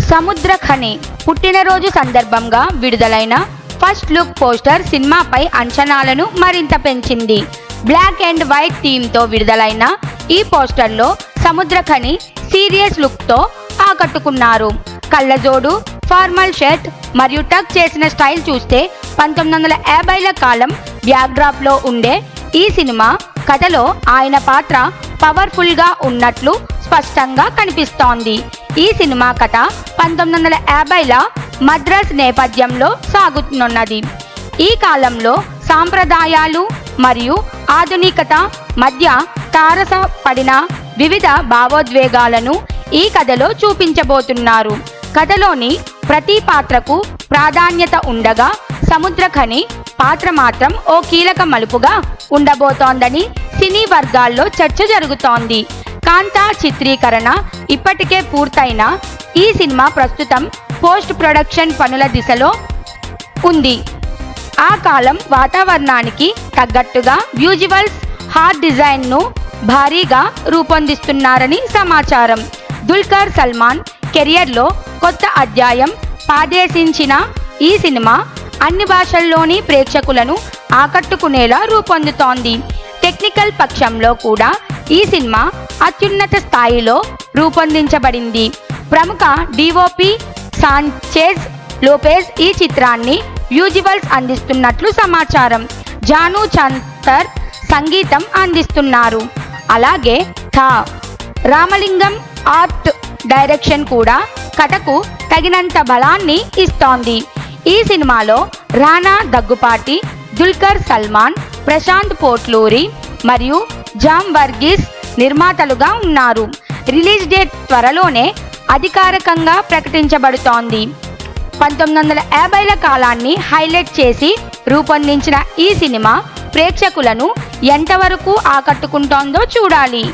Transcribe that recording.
సముద్రఖని పుట్టినరోజు సందర్భంగా విడుదలైన ఫస్ట్ లుక్ పోస్టర్ సినిమాపై అంచనాలను మరింత పెంచింది. బ్లాక్ అండ్ వైట్ థీమ్తో విడుదలైన ఈ పోస్టర్లో సముద్రఖని సీరియస్ లుక్తో ఆకట్టుకున్నారు. కళ్ళజోడు, ఫార్మల్ షర్ట్ మరియు టక్ చేసిన స్టైల్ చూస్తే 1950ల కాలం బ్యాక్డ్రాప్లో ఉండే ఈ సినిమా కథలో ఆయన పాత్ర పవర్ఫుల్గా ఉన్నట్లు స్పష్టంగా కనిపిస్తోంది. ఈ సినిమా కథ 1950ల మద్రాస్ నేపథ్యంలో సాగుతున్నది. ఈ కాలంలో సాంప్రదాయాలు మరియు ఆధునికత మధ్య తారసపడిన వివిధ భావోద్వేగాలను ఈ కథలో చూపించబోతున్నారు. కథలోని ప్రతి పాత్రకు ప్రాధాన్యత ఉండగా సముద్రఖని పాత్ర మాత్రం ఓ కీలక మలుపుగా ఉండబోతోందని సినీ వర్గాల్లో చర్చ జరుగుతోంది. కాంతా చిత్రీకరణ ఇప్పటికే పూర్తయిన ఈ సినిమా ప్రస్తుతం పోస్ట్ ప్రొడక్షన్ పనుల దిశలో ఉంది. ఆ కాలం వాతావరణానికి తగ్గట్టుగా విజువల్స్, హార్ట్ డిజైన్ను భారీగా రూపొందిస్తున్నారని సమాచారం. దుల్కర్ సల్మాన్ కెరియర్లో కొత్త అధ్యాయం పాదేశించిన ఈ సినిమా అన్ని భాషల్లోని ప్రేక్షకులను ఆకట్టుకునేలా రూపొందుతోంది. టెక్నికల్ పక్షంలో కూడా ఈ సినిమా అత్యున్నత స్థాయిలో రూపొందించబడింది. ప్రముఖ డిఓపి సాంచెజ్ లోపెజ్ ఈ చిత్రాన్ని విజువల్స్ అందిస్తున్నట్లు సమాచారం. జాను చంతర్ సంగీతం అందిస్తున్నారు. అలాగే రామలింగం ఆర్ట్ డైరెక్షన్ కూడా కథకు తగినంత బలాన్ని ఇస్తోంది. ఈ సినిమాలో రానా దగ్గుపాటి, దుల్కర్ సల్మాన్, ప్రశాంత్ పోట్లూరి మరియు జామ్ వర్గీస్ నిర్మాతలుగా ఉన్నారు. రిలీజ్ డేట్ త్వరలోనే అధికారికంగా ప్రకటించబడుతోంది. 1950ల కాలాన్ని హైలైట్ చేసి రూపొందించిన ఈ సినిమా ప్రేక్షకులను ఎంతవరకు ఆకట్టుకుంటోందో చూడాలి.